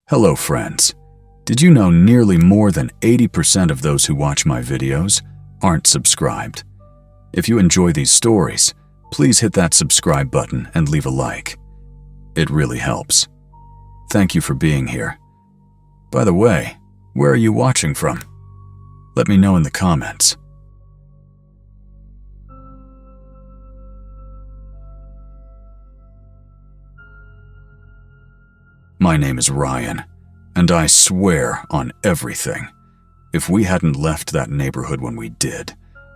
Hello friends. Did you know nearly more than 80% of those who watch my videos aren't subscribed? If you enjoy these stories, please hit that subscribe button and leave a like. It really helps. Thank you for being here. By the way, where are you watching from? Let me know in the comments. My name is Ryan, and I swear on everything, if we hadn't left that neighborhood when we did,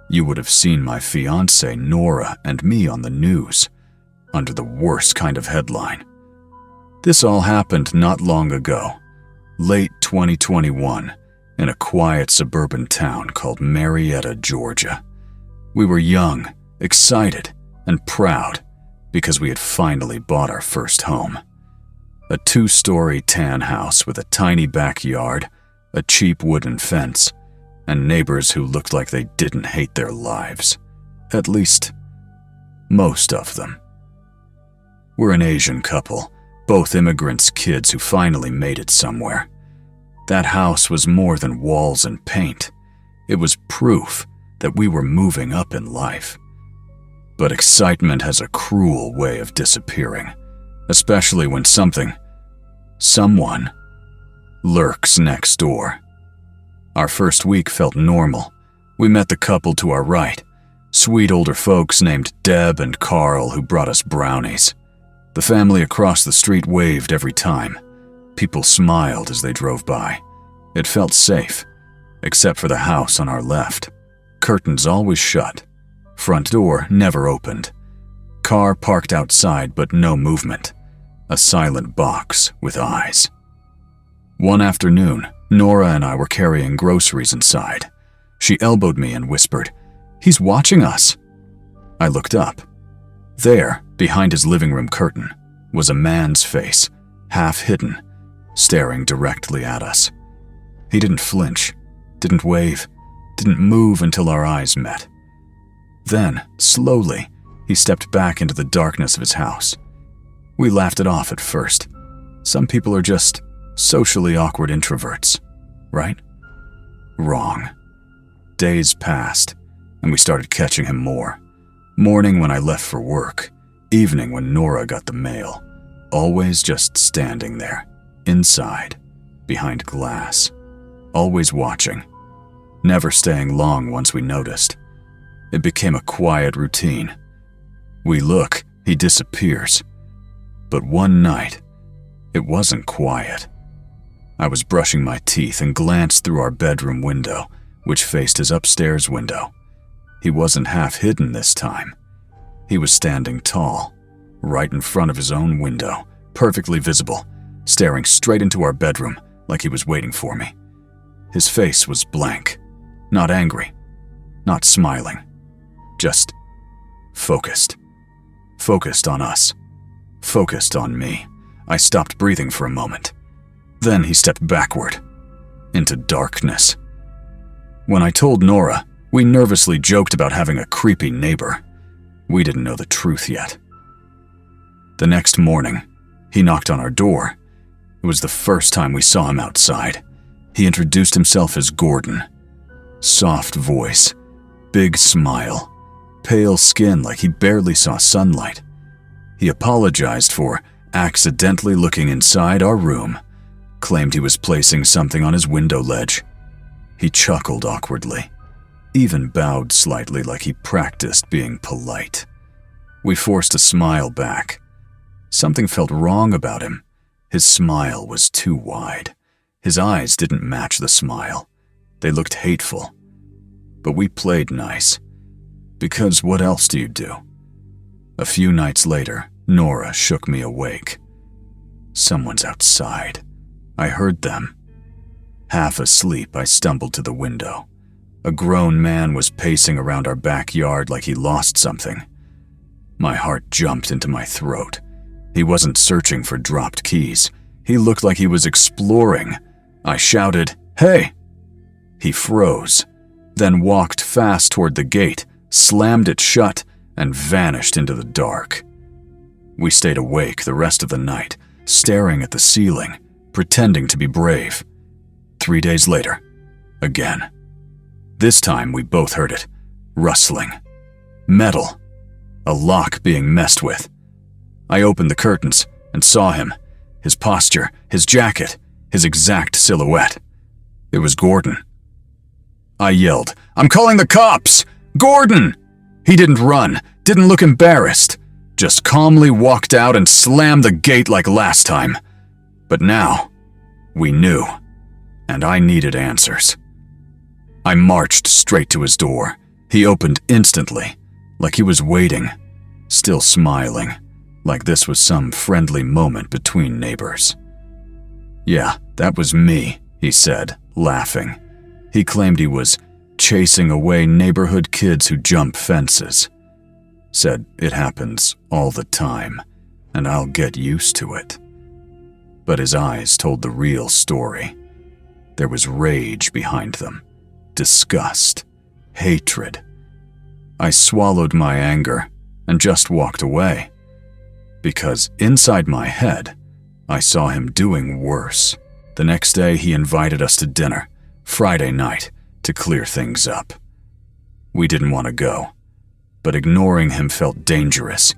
you would have seen my fiancée Nora and me on the news, under the worst kind of headline. This all happened not long ago, late 2021, in a quiet suburban town called Marietta, Georgia. We were young, excited, and proud because we had finally bought our first home. A 2-story tan house with a tiny backyard, a cheap wooden fence, and neighbors who looked like they didn't hate their lives. At least, most of them. We're an Asian couple, both immigrants' kids who finally made it somewhere. That house was more than walls and paint. It was proof that we were moving up in life. But excitement has a cruel way of disappearing, especially when someone lurks next door. Our first week felt normal. We met the couple to our right, sweet older folks named Deb and Carl who brought us brownies. The family across the street waved every time. People smiled as they drove by. It felt safe, except for the house on our left. Curtains always shut. Front door never opened. Car parked outside but no movement. A silent box with eyes. One afternoon, Nora and I were carrying groceries inside. She elbowed me and whispered, "He's watching us." I looked up. There, behind his living room curtain, was a man's face, half hidden, staring directly at us. He didn't flinch, didn't wave, didn't move until our eyes met. Then, slowly, he stepped back into the darkness of his house. We laughed it off at first. Some people are just socially awkward introverts, right? Wrong. Days passed, and we started catching him more. Morning when I left for work, evening when Nora got the mail. Always just standing there, inside, behind glass. Always watching. Never staying long once we noticed. It became a quiet routine. We look, he disappears. But one night, it wasn't quiet. I was brushing my teeth and glanced through our bedroom window, which faced his upstairs window. He wasn't half hidden this time. He was standing tall, right in front of his own window, perfectly visible, staring straight into our bedroom like he was waiting for me. His face was blank, not angry, not smiling, just focused. Focused on us. Focused on me. I stopped breathing for a moment. Then he stepped backward, into darkness. When I told Nora, we nervously joked about having a creepy neighbor. We didn't know the truth yet. The next morning, he knocked on our door. It was the first time we saw him outside. He introduced himself as Gordon. Soft voice, big smile, pale skin like he barely saw sunlight. He apologized for accidentally looking inside our room, claimed he was placing something on his window ledge. He chuckled awkwardly, even bowed slightly like he practiced being polite. We forced a smile back. Something felt wrong about him. His smile was too wide. His eyes didn't match the smile. They looked hateful. But we played nice. Because what else do you do? A few nights later, Nora shook me awake. Someone's outside. I heard them. Half asleep, I stumbled to the window. A grown man was pacing around our backyard like he lost something. My heart jumped into my throat. He wasn't searching for dropped keys. He looked like he was exploring. I shouted, "Hey!" He froze, then walked fast toward the gate, slammed it shut, and vanished into the dark. We stayed awake the rest of the night, staring at the ceiling, pretending to be brave. 3 days later, again. This time we both heard it. Rustling. Metal. A lock being messed with. I opened the curtains and saw him. His posture, his jacket, his exact silhouette. It was Gordon. I yelled, "I'm calling the cops! Gordon!" He didn't run, didn't look embarrassed, just calmly walked out and slammed the gate like last time. But now, we knew, and I needed answers. I marched straight to his door. He opened instantly, like he was waiting, still smiling, like this was some friendly moment between neighbors. "Yeah, that was me," he said, laughing. He claimed he was chasing away neighborhood kids who jump fences. Said it happens all the time, and I'll get used to it. But his eyes told the real story. There was rage behind them, disgust, hatred. I swallowed my anger and just walked away, because inside my head, I saw him doing worse. The next day, he invited us to dinner, Friday night, to clear things up. We didn't want to go, but ignoring him felt dangerous.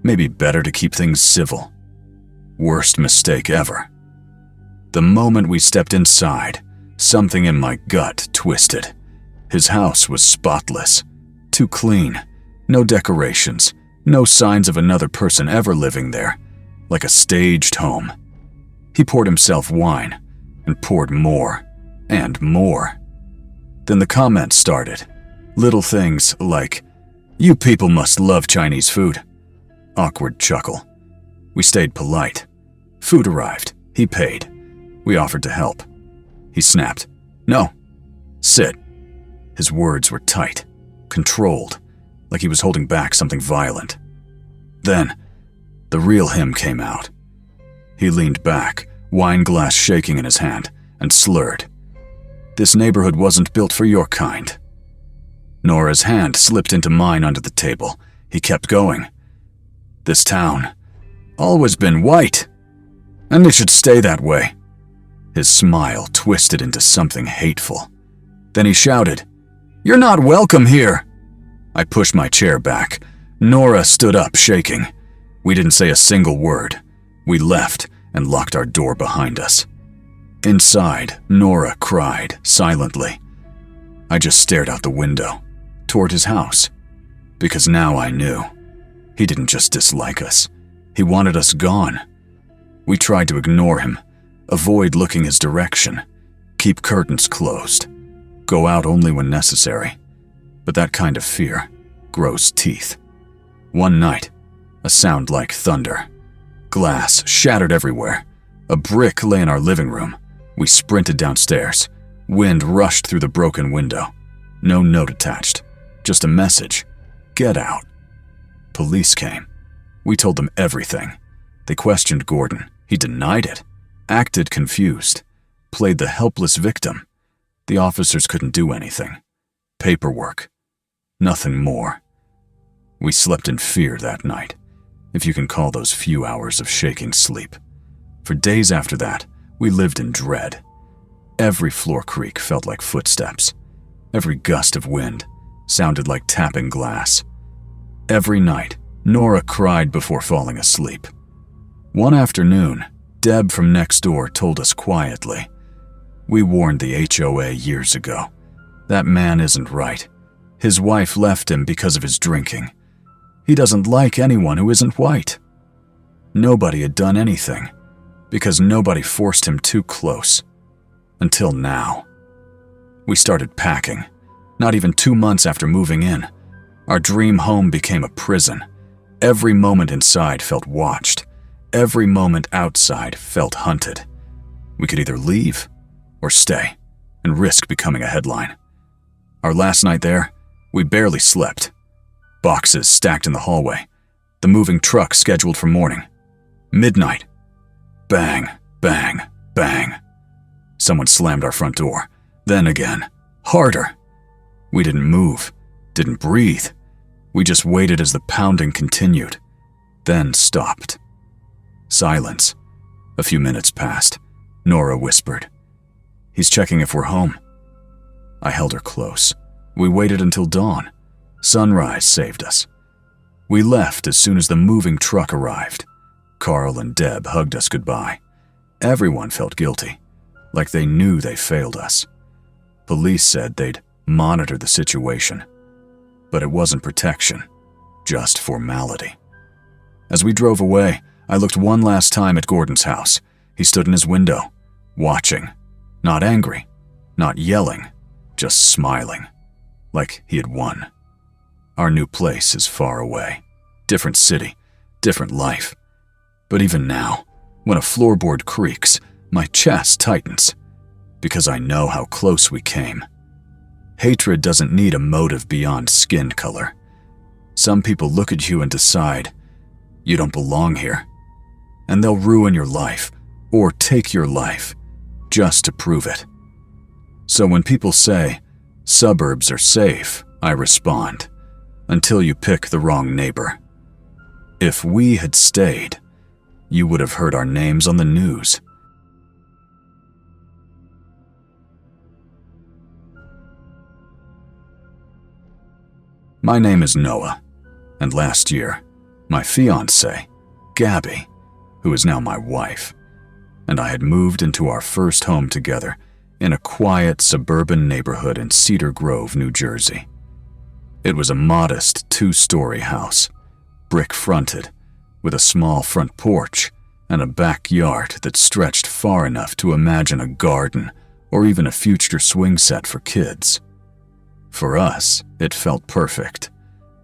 Maybe better to keep things civil. Worst mistake ever. The moment we stepped inside, something in my gut twisted. His house was spotless, too clean, no decorations, no signs of another person ever living there, like a staged home. He poured himself wine and poured more and more. Then the comments started. Little things like, "You people must love Chinese food." Awkward chuckle. We stayed polite. Food arrived. He paid. We offered to help. He snapped, "No. Sit." His words were tight, controlled, like he was holding back something violent. Then, the real him came out. He leaned back, wine glass shaking in his hand, and slurred. "This neighborhood wasn't built for your kind." Nora's hand slipped into mine under the table. He kept going. "This town, always been white, and it should stay that way." His smile twisted into something hateful. Then he shouted, "You're not welcome here." I pushed my chair back. Nora stood up, shaking. We didn't say a single word. We left and locked our door behind us. Inside, Nora cried silently. I just stared out the window, toward his house, because now I knew. He didn't just dislike us. He wanted us gone. We tried to ignore him, avoid looking his direction, keep curtains closed, go out only when necessary. But that kind of fear grows teeth. One night, a sound like thunder. Glass shattered everywhere. A brick lay in our living room. We sprinted downstairs. Wind rushed through the broken window. No note attached, just a message. "Get out." Police came. We told them everything. They questioned Gordon. He denied it, acted confused, played the helpless victim. The officers couldn't do anything. Paperwork. Nothing more. We slept in fear that night, if you can call those few hours of shaking sleep. For days after that, we lived in dread. Every floor creak felt like footsteps. Every gust of wind sounded like tapping glass. Every night, Nora cried before falling asleep. One afternoon, Deb from next door told us quietly, "We warned the HOA years ago. That man isn't right. His wife left him because of his drinking. He doesn't like anyone who isn't white." Nobody had done anything, because nobody forced him too close. Until now. We started packing. Not even 2 months after moving in, our dream home became a prison. Every moment inside felt watched. Every moment outside felt hunted. We could either leave or stay and risk becoming a headline. Our last night there, we barely slept. Boxes stacked in the hallway. The moving truck scheduled for morning. Midnight. Bang, bang, bang. Someone slammed our front door. Then again. Harder. We didn't move, didn't breathe. We just waited as the pounding continued, then stopped. Silence. A few minutes passed. Nora whispered. "He's checking if we're home." I held her close. We waited until dawn. Sunrise saved us. We left as soon as the moving truck arrived. Carl and Deb hugged us goodbye. Everyone felt guilty, like they knew they failed us. Police said they'd monitor the situation, but it wasn't protection, just formality. As we drove away, I looked one last time at Gordon's house. He stood in his window, watching, not angry, not yelling, just smiling, like he had won. Our new place is far away, different city, different life. But even now, when a floorboard creaks, my chest tightens, because I know how close we came. Hatred doesn't need a motive beyond skin color. Some people look at you and decide, you don't belong here, and they'll ruin your life, or take your life, just to prove it. So when people say, suburbs are safe, I respond, until you pick the wrong neighbor. If we had stayed, you would have heard our names on the news. My name is Noah, and last year, my fiancée, Gabby, who is now my wife, and I had moved into our first home together in a quiet suburban neighborhood in Cedar Grove, New Jersey. It was a modest 2-story house, brick-fronted, with a small front porch and a backyard that stretched far enough to imagine a garden or even a future swing set for kids. For us, it felt perfect,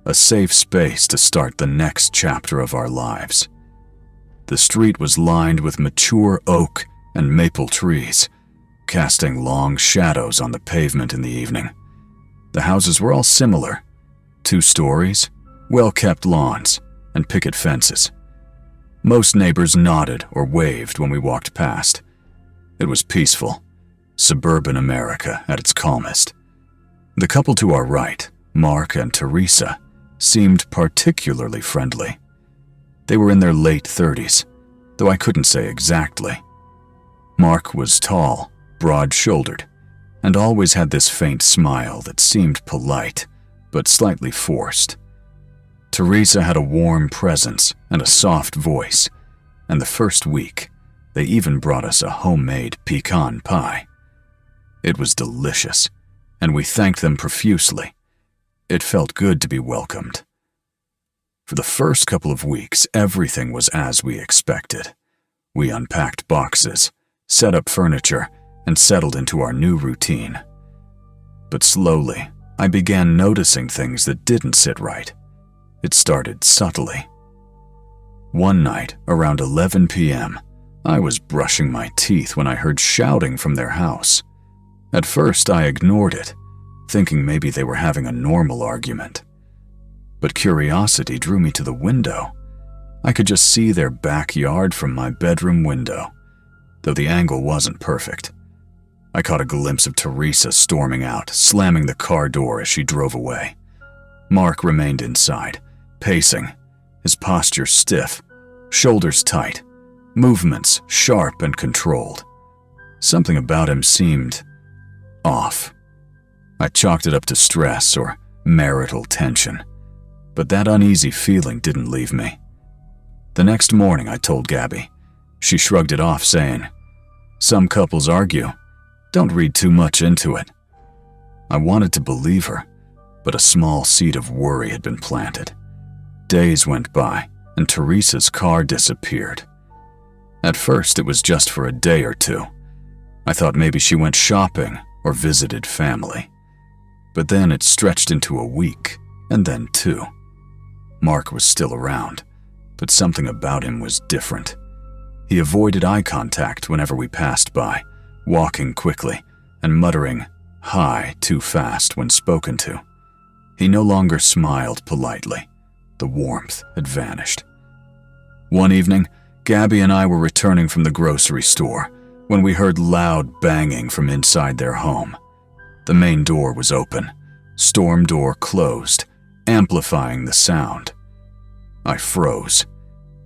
a safe space to start the next chapter of our lives. The street was lined with mature oak and maple trees, casting long shadows on the pavement in the evening. The houses were all similar, 2 stories, well-kept lawns, and picket fences. Most neighbors nodded or waved when we walked past. It was peaceful, suburban America at its calmest. The couple to our right, Mark and Teresa, seemed particularly friendly. They were in their late 30s, though I couldn't say exactly. Mark was tall, broad-shouldered, and always had this faint smile that seemed polite, but slightly forced. Teresa had a warm presence and a soft voice, and the first week, they even brought us a homemade pecan pie. It was delicious, and we thanked them profusely. It felt good to be welcomed. For the first couple of weeks, everything was as we expected. We unpacked boxes, set up furniture, and settled into our new routine. But slowly, I began noticing things that didn't sit right. It started subtly. One night, around 11 p.m., I was brushing my teeth when I heard shouting from their house. At first, I ignored it, thinking maybe they were having a normal argument. But curiosity drew me to the window. I could just see their backyard from my bedroom window, though the angle wasn't perfect. I caught a glimpse of Teresa storming out, slamming the car door as she drove away. Mark remained inside, pacing, his posture stiff, shoulders tight, movements sharp and controlled. Something about him seemed off. I chalked it up to stress or marital tension, but that uneasy feeling didn't leave me. The next morning, I told Gabby. She shrugged it off, saying, "Some couples argue. Don't read too much into it." I wanted to believe her, but a small seed of worry had been planted. Days went by, and Teresa's car disappeared. At first, it was just for a day or two. I thought maybe she went shopping or visited family. But then it stretched into a week, and then 2. Mark was still around, but something about him was different. He avoided eye contact whenever we passed by, walking quickly and muttering "hi" too fast when spoken to. He no longer smiled politely. The warmth had vanished. One evening, Gabby and I were returning from the grocery store when we heard loud banging from inside their home. The main door was open, storm door closed, amplifying the sound. I froze.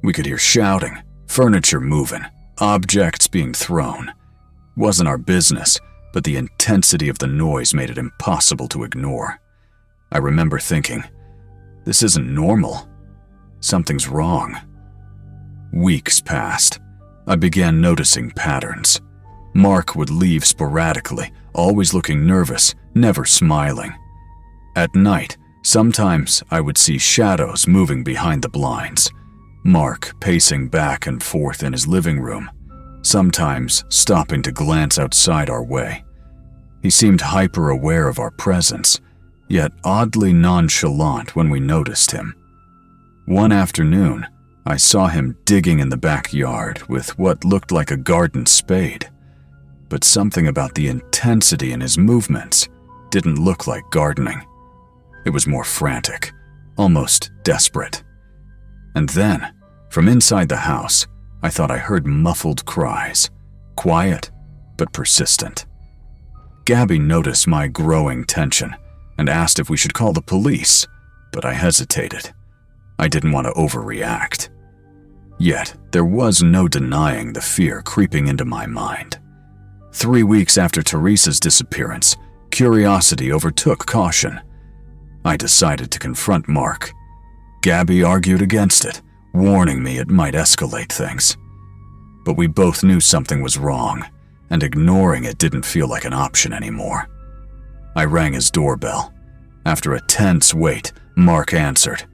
We could hear shouting, furniture moving, objects being thrown, Wasn't our business, but the intensity of the noise made it impossible to ignore. I remember thinking, this isn't normal. Something's wrong. Weeks passed. I began noticing patterns. Mark would leave sporadically, always looking nervous, never smiling. At night, sometimes I would see shadows moving behind the blinds. Mark pacing back and forth in his living room, sometimes stopping to glance outside our way. He seemed hyper-aware of our presence, yet oddly nonchalant when we noticed him. One afternoon, I saw him digging in the backyard with what looked like a garden spade, but something about the intensity in his movements didn't look like gardening. It was more frantic, almost desperate. And then, from inside the house, I thought I heard muffled cries, quiet but persistent. Gabby noticed my growing tension and asked if we should call the police, but I hesitated. I didn't want to overreact. Yet, there was no denying the fear creeping into my mind. 3 weeks after Teresa's disappearance, curiosity overtook caution. I decided to confront Mark. Gabby argued against it, warning me it might escalate things. But we both knew something was wrong, and ignoring it didn't feel like an option anymore. I rang his doorbell. After a tense wait, Mark answered.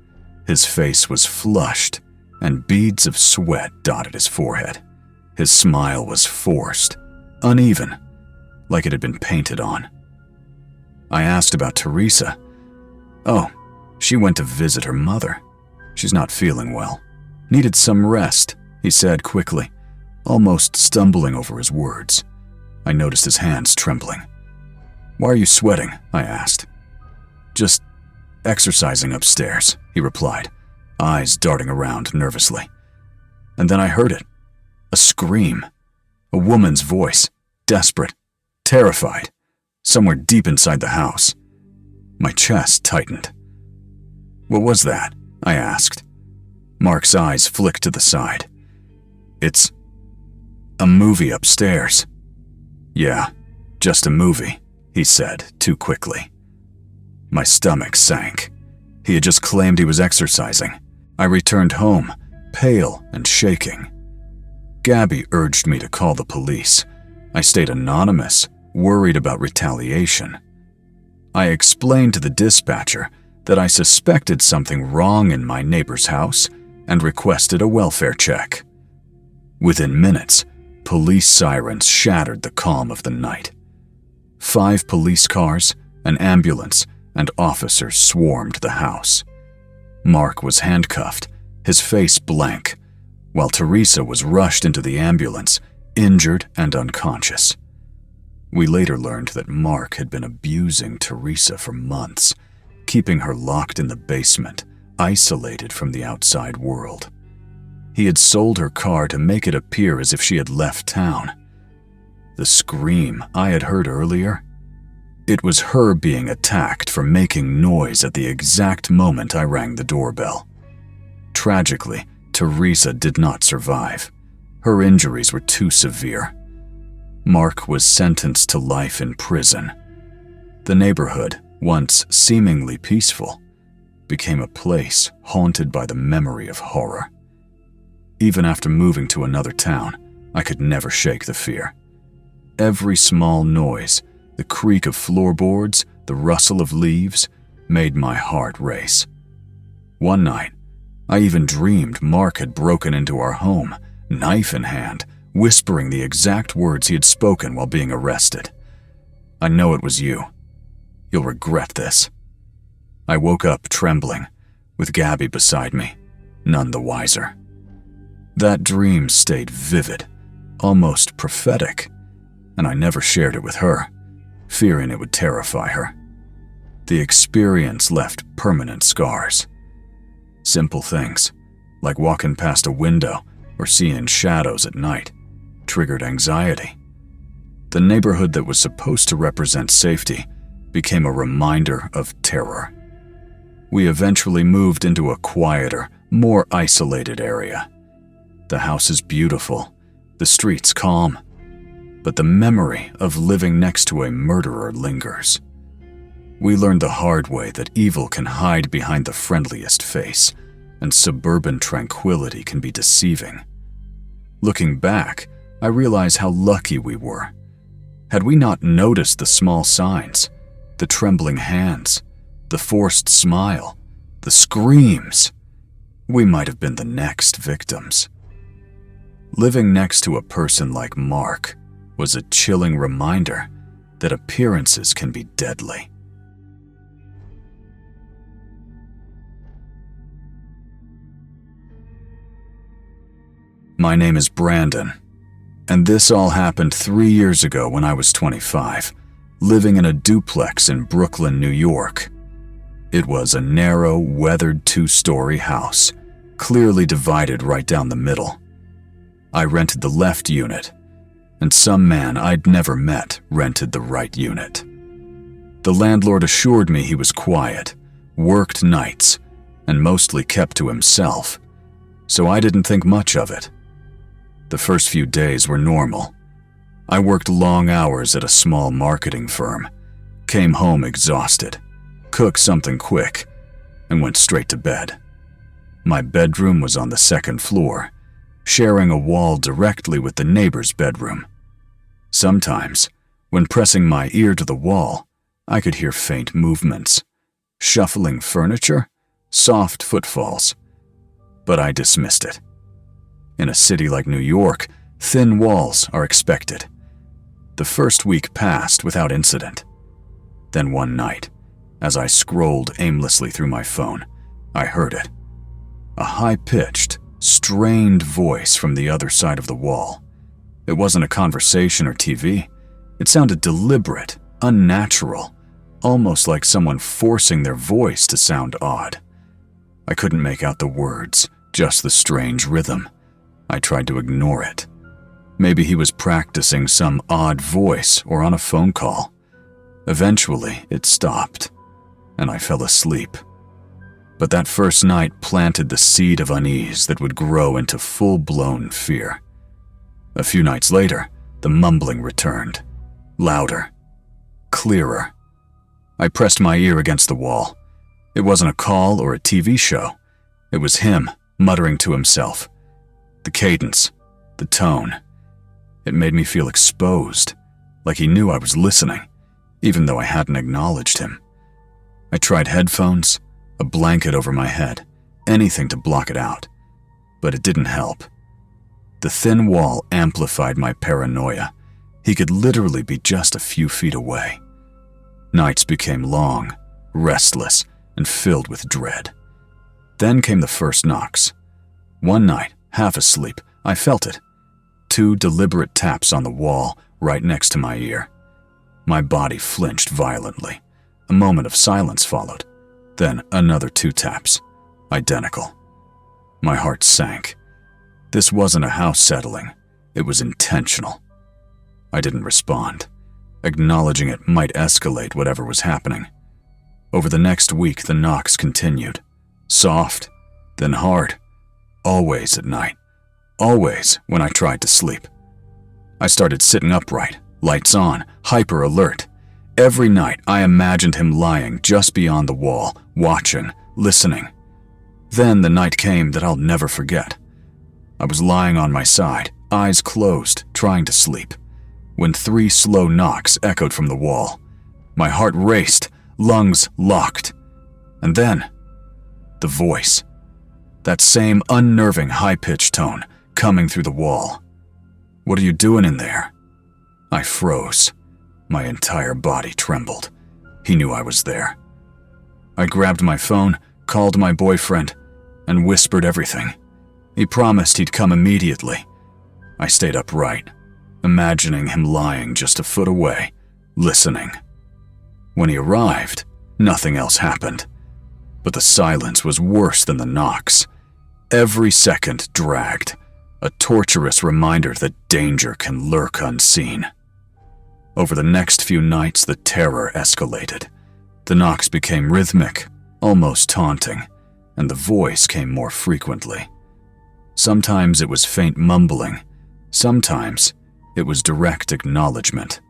His face was flushed, and beads of sweat dotted his forehead. His smile was forced, uneven, like it had been painted on. I asked about Teresa. "Oh, she went to visit her mother. She's not feeling well. Needed some rest," he said quickly, almost stumbling over his words. I noticed his hands trembling. "Why are you sweating?" I asked. "Just exercising upstairs," he replied, eyes darting around nervously. And then I heard it. A scream. A woman's voice, desperate, terrified, somewhere deep inside the house. My chest tightened. "What was that?" I asked. Mark's eyes flicked to the side. "It's a movie upstairs." "Yeah, just a movie," he said too quickly. My stomach sank. He had just claimed he was exercising. I returned home, pale and shaking. Gabby urged me to call the police. I stayed anonymous, worried about retaliation. I explained to the dispatcher that I suspected something wrong in my neighbor's house and requested a welfare check. Within minutes, police sirens shattered the calm of the night. 5 police cars, an ambulance, and officers swarmed the house. Mark was handcuffed, his face blank, while Teresa was rushed into the ambulance, injured and unconscious. We later learned that Mark had been abusing Teresa for months, keeping her locked in the basement, isolated from the outside world. He had sold her car to make it appear as if she had left town. The scream I had heard earlier, it was her being attacked for making noise at the exact moment I rang the doorbell. Tragically, Teresa did not survive. Her injuries were too severe. Mark was sentenced to life in prison. The neighborhood, once seemingly peaceful, became a place haunted by the memory of horror. Even after moving to another town, I could never shake the fear. Every small noise, the creak of floorboards, the rustle of leaves, made my heart race. One night, I even dreamed Mark had broken into our home, knife in hand, whispering the exact words he had spoken while being arrested. "I know it was you. You'll regret this." I woke up trembling, with Gabby beside me, none the wiser. That dream stayed vivid, almost prophetic, and I never shared it with her, fearing it would terrify her. The experience left permanent scars. Simple things, like walking past a window or seeing shadows at night, triggered anxiety. The neighborhood that was supposed to represent safety became a reminder of terror. We eventually moved into a quieter, more isolated area. The house is beautiful, the streets calm, but the memory of living next to a murderer lingers. We learned the hard way that evil can hide behind the friendliest face, and suburban tranquility can be deceiving. Looking back, I realize how lucky we were. Had we not noticed the small signs, the trembling hands, the forced smile, the screams, we might have been the next victims. Living next to a person like Mark was a chilling reminder that appearances can be deadly. My name is Brandon, and this all happened 3 years ago when I was 25, living in a duplex in Brooklyn, New York. It was a narrow, weathered 2-story house, clearly divided right down the middle. I rented the left unit, and some man I'd never met rented the right unit. The landlord assured me he was quiet, worked nights, and mostly kept to himself, so I didn't think much of it. The first few days were normal. I worked long hours at a small marketing firm, came home exhausted, cooked something quick, and went straight to bed. My bedroom was on the 2nd floor, sharing a wall directly with the neighbor's bedroom. Sometimes, when pressing my ear to the wall, I could hear faint movements, shuffling furniture, soft footfalls, but I dismissed it. In a city like New York, thin walls are expected. The first week passed without incident. Then one night, as I scrolled aimlessly through my phone, I heard it. A high-pitched, strained voice from the other side of the wall. It wasn't a conversation or TV. It sounded deliberate, unnatural, almost like someone forcing their voice to sound odd. I couldn't make out the words, just the strange rhythm. I tried to ignore it. Maybe he was practicing some odd voice or on a phone call. Eventually, it stopped, and I fell asleep. But that first night planted the seed of unease that would grow into full-blown fear. A few nights later, the mumbling returned. Louder. Clearer. I pressed my ear against the wall. It wasn't a call or a TV show. It was him, muttering to himself. The cadence, the tone. It made me feel exposed, like he knew I was listening, even though I hadn't acknowledged him. I tried headphones, a blanket over my head, anything to block it out, but it didn't help. The thin wall amplified my paranoia. He could literally be just a few feet away. Nights became long, restless, and filled with dread. Then came the first knocks. One night, half asleep, I felt it. 2 deliberate taps on the wall right next to my ear. My body flinched violently. A moment of silence followed. Then another 2 taps, identical. My heart sank. This wasn't a house settling. It was intentional. I didn't respond. Acknowledging it might escalate whatever was happening. Over the next week, the knocks continued. Soft, then hard. Always at night. Always when I tried to sleep. I started sitting upright, lights on, hyper alert. Every night I imagined him lying just beyond the wall, watching, listening. Then the night came that I'll never forget. I was lying on my side, eyes closed, trying to sleep, when 3 slow knocks echoed from the wall. My heart raced, lungs locked. And then, the voice. That same unnerving high-pitched tone coming through the wall. "What are you doing in there?" I froze. My entire body trembled. He knew I was there. I grabbed my phone, called my boyfriend, and whispered everything. He promised he'd come immediately. I stayed upright, imagining him lying just a foot away, listening. When he arrived, nothing else happened. But the silence was worse than the knocks. Every second dragged, a torturous reminder that danger can lurk unseen. Over the next few nights, the terror escalated. The knocks became rhythmic, almost taunting, and the voice came more frequently. Sometimes it was faint mumbling. Sometimes It was direct acknowledgement,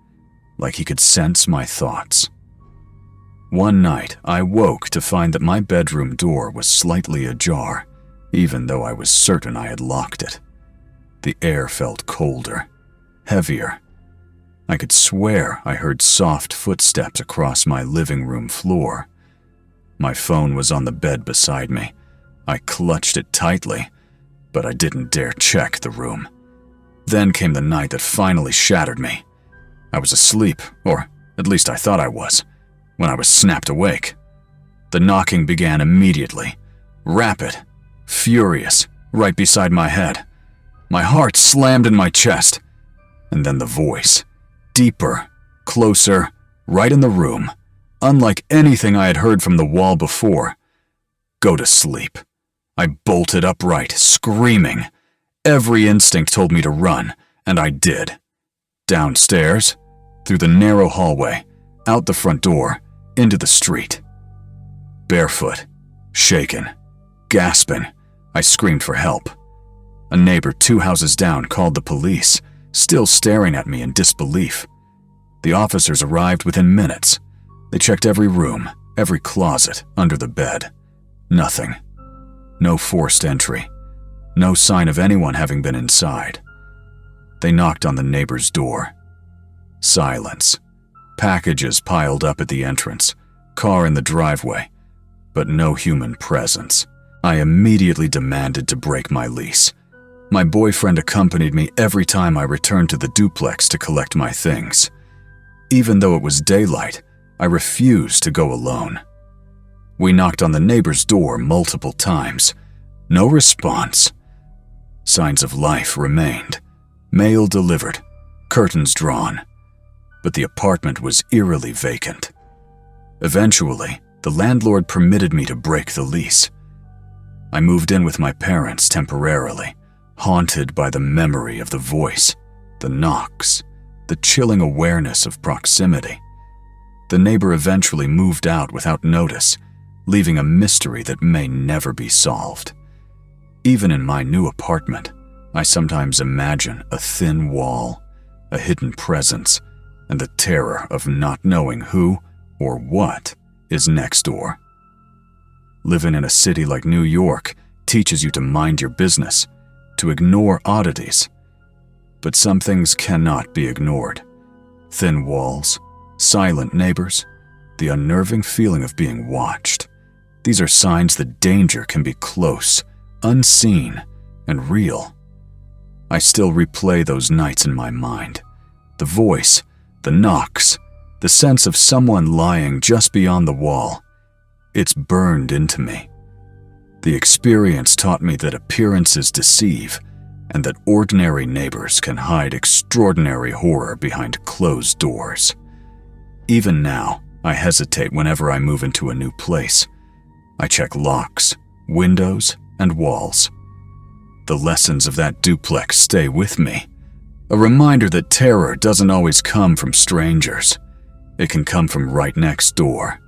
like he could sense my thoughts. One night, I woke to find that my bedroom door was slightly ajar, even though I was certain I had locked it. The air felt colder, heavier. I could swear I heard soft footsteps across my living room floor. My phone was on the bed beside me. I clutched it tightly, but I didn't dare check the room. Then came the night that finally shattered me. I was asleep, or at least I thought I was, when I was snapped awake. The knocking began immediately, rapid, furious, right beside my head. My heart slammed in my chest, and then the voice, deeper, closer, right in the room, unlike anything I had heard from the wall before. Go to sleep. I bolted upright, screaming. Every instinct told me to run, and I did. Downstairs, through the narrow hallway, out the front door, into the street. Barefoot, shaken, gasping, I screamed for help. A neighbor 2 houses down called the police, still staring at me in disbelief. The officers arrived within minutes. They checked every room, every closet, under the bed. Nothing. No forced entry. No sign of anyone having been inside. They knocked on the neighbor's door. Silence. Packages piled up at the entrance, car in the driveway, but no human presence. I immediately demanded to break my lease. My boyfriend accompanied me every time I returned to the duplex to collect my things. Even though it was daylight, I refused to go alone. We knocked on the neighbor's door multiple times. No response. Signs of life remained. Mail delivered, curtains drawn. But the apartment was eerily vacant. Eventually, the landlord permitted me to break the lease. I moved in with my parents temporarily, haunted by the memory of the voice, the knocks, the chilling awareness of proximity. The neighbor eventually moved out without notice, leaving a mystery that may never be solved. Even in my new apartment, I sometimes imagine a thin wall, a hidden presence, and the terror of not knowing who or what is next door. Living in a city like New York teaches you to mind your business, to ignore oddities. But some things cannot be ignored. Thin walls, silent neighbors, the unnerving feeling of being watched. These are signs that danger can be close, unseen, and real. I still replay those nights in my mind. The voice, the knocks, the sense of someone lying just beyond the wall. It's burned into me. The experience taught me that appearances deceive, and that ordinary neighbors can hide extraordinary horror behind closed doors. Even now, I hesitate whenever I move into a new place. I check locks, windows, and walls. The lessons of that duplex stay with me. A reminder that terror doesn't always come from strangers. It can come from right next door.